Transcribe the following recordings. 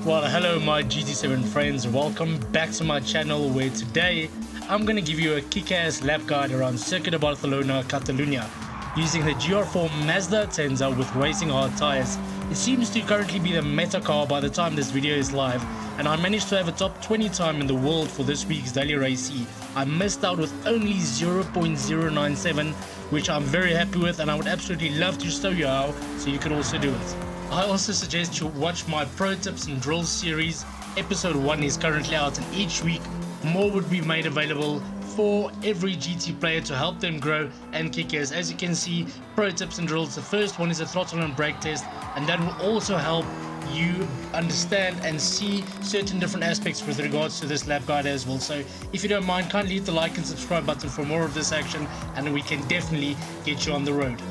Well, hello my GT7 friends, welcome back to my channel where today I'm going to give you a kick-ass lap guide around Circuit of Barcelona, Catalunya using the Gr4 Mazda Atenza with racing hard tires. It seems to currently be the meta car by the time this video is live, and I managed to have a top 20 time in the world for this week's daily race. I missed out with only 0.097, which I'm very happy with, and I would absolutely love to show you how so you can also do it. I also suggest you watch my Pro Tips and Drills series. Episode 1 is currently out, and each week more would be made available for every GT player to help them grow and kick ass. As you can see, Pro Tips and Drills, the first one is a throttle and brake test, and that will also help you understand and see certain different aspects with regards to this lap guide as well. So if you don't mind, kindly hit the like and subscribe button for more of this action, and we can definitely get you on the road.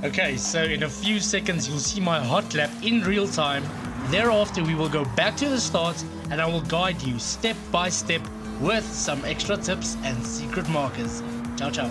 Okay, so in a few seconds you'll see my hot lap in real time. Thereafter we will go back to the start and I will guide you step by step with some extra tips and secret markers. Ciao ciao.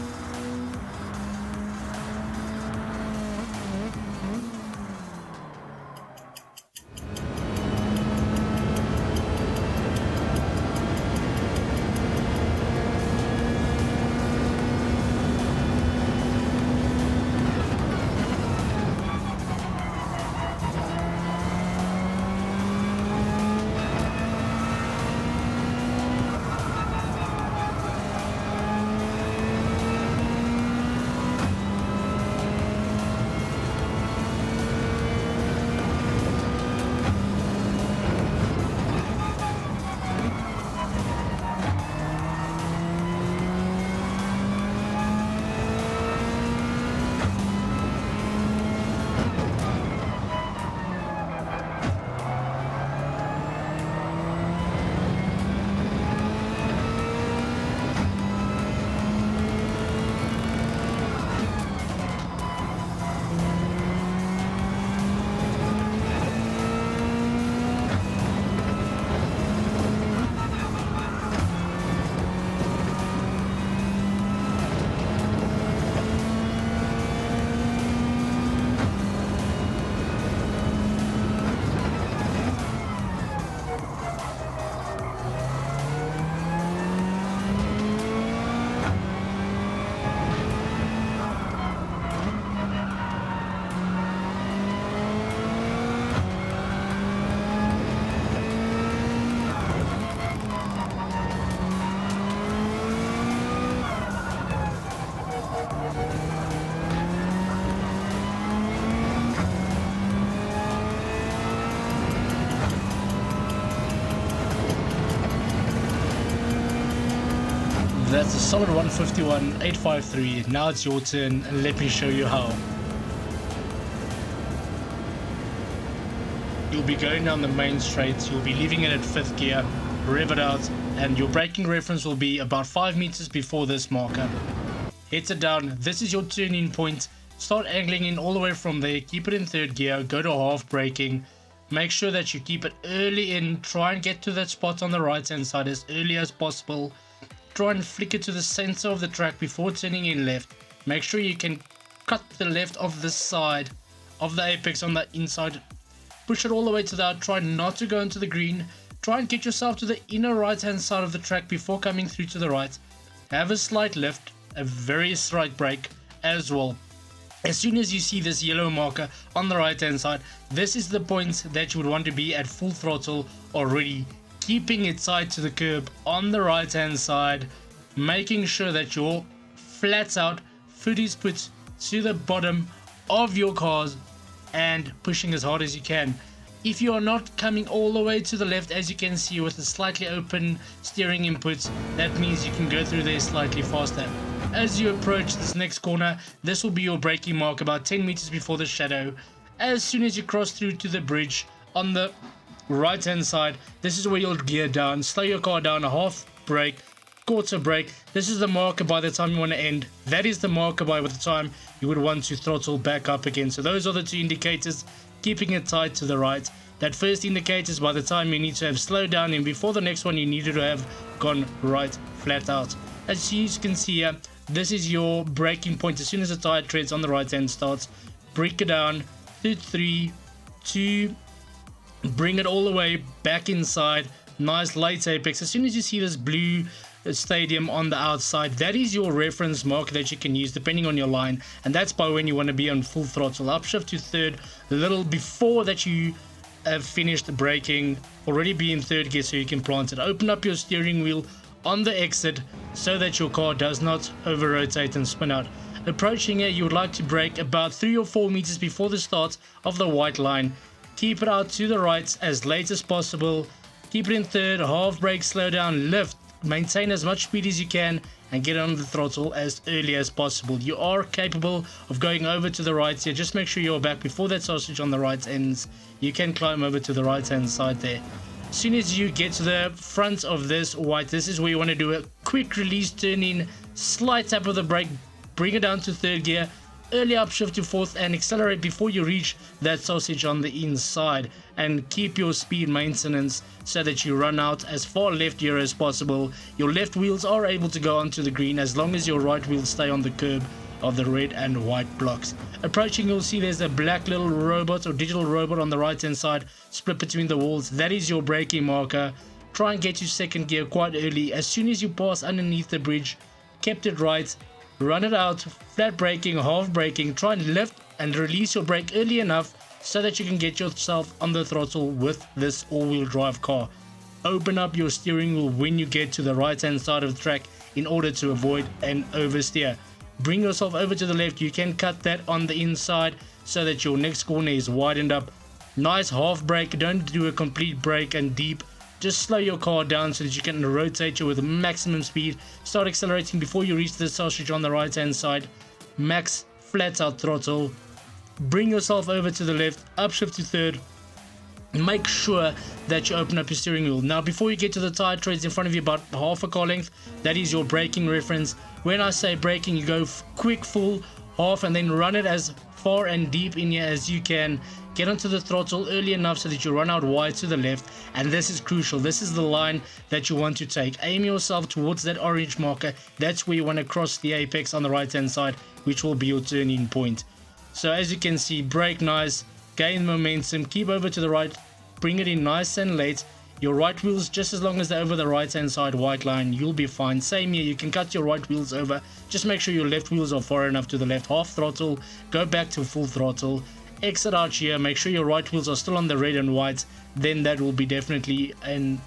That's a solid 151.853. Now it's your turn, and let me show you how. You'll be going down the main straight, you'll be leaving it at 5th gear, rev it out, and your braking reference will be about 5 meters before this marker. Hit it down, this is your turning point. Start angling in all the way from there, keep it in 3rd gear, go to half braking. Make sure that you keep it early in, try and get to that spot on the right hand side as early as possible. Try and flick it to the center of the track before turning in left. Make sure you can cut the left of the side of the apex on the inside. Push it all the way to that. Try not to go into the green. Try and get yourself to the inner right hand side of the track before coming through to the right. Have a slight lift, a very slight brake as well. As soon as you see this yellow marker on the right hand side, this is the point that you would want to be at full throttle already. Keeping it tight to the curb on the right hand side, making sure that your flat out foot is put to the bottom of your cars and pushing as hard as you can. If you are not coming all the way to the left, as you can see with a slightly open steering input, that means you can go through there slightly faster. As you approach this next corner, this will be your braking mark about 10 meters before the shadow. As soon as you cross through to the bridge on the right hand side, this is where you'll gear down, slow your car down, a half brake, quarter brake. This is the marker by the time you want to end. That is the marker by the time you would want to throttle back up again. So those are the two indicators, keeping it tight to the right. That first indicator is by the time you need to have slowed down, and before the next one you needed to have gone right flat out. As you can see here, this is your braking point. As soon as the tire treads on the right hand starts, brake it down to 3, 2, Bring it all the way back inside. Nice late apex. As soon as you see this blue stadium on the outside, that is your reference marker that you can use depending on your line, and that's by when you want to be on full throttle. Upshift to third a little before that you have finished braking, already be in third gear so you can plant it. Open up your steering wheel on the exit so that your car does not over rotate and spin out. Approaching it, you would like to brake about 3 or 4 meters before the start of the white line. Keep it out to the right as late as possible. Keep it in third, half brake, slow down, lift, maintain as much speed as you can, and get on the throttle as early as possible. You are capable of going over to the right here. Just make sure you're back before that sausage on the right ends. You can climb over to the right hand side there. As soon as you get to the front of this white, this is where you want to do a quick release, turn in, slight tap of the brake, bring it down to third gear, early upshift to fourth, and accelerate before you reach that sausage on the inside. And keep your speed maintenance so that you run out as far left here as possible. Your left wheels are able to go onto the green as long as your right wheels stay on the curb of the red and white blocks. Approaching, you'll see there's a black little robot or digital robot on the right hand side, split between the walls. That is your braking marker. Try and get to second gear quite early. As soon as you pass underneath the bridge, kept it right, run it out, flat braking, half braking. Try and lift and release your brake early enough so that you can get yourself on the throttle with this all-wheel drive car. Open up your steering wheel when you get to the right hand side of the track in order to avoid an oversteer. Bring yourself over to the left. You can cut that on the inside so that your next corner is widened up. Nice half brake. Don't do a complete brake and deep. Just slow your car down so that you can rotate you with maximum speed. Start accelerating before you reach the sausage on the right hand side. Max flat out throttle. Bring yourself over to the left. Upshift to third. Make sure that you open up your steering wheel. Now before you get to the tire treads in front of you about half a car length, that is your braking reference. When I say braking, you go quick, full, half, and then run it as far and deep in here as you can. Get onto the throttle early enough so that you run out wide to the left, and this is crucial. This is the line that you want to take. Aim yourself towards that orange marker. That's where you want to cross the apex on the right hand side, which will be your turning point. So as you can see, brake nice, gain momentum, keep over to the right, bring it in nice and late. Your right wheels, just as long as they're over the right hand side white line, you'll be fine. Same here, you can cut your right wheels over. Just make sure your left wheels are far enough to the left. Half throttle, go back to full throttle. Exit out here, make sure your right wheels are still on the red and white. Then that will be definitely a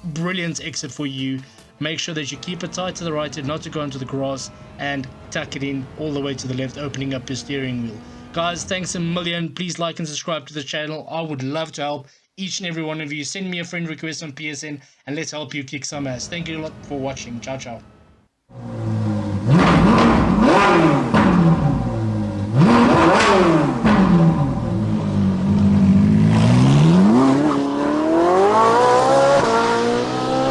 brilliant exit for you. Make sure that you keep it tight to the right and not to go into the grass, and tuck it in all the way to the left, opening up your steering wheel. Guys, thanks a million. Please like and subscribe to the channel. I would love to help each and every one of you. Send me a friend request on PSN and let's help you kick some ass. Thank you a lot for watching. Ciao, ciao.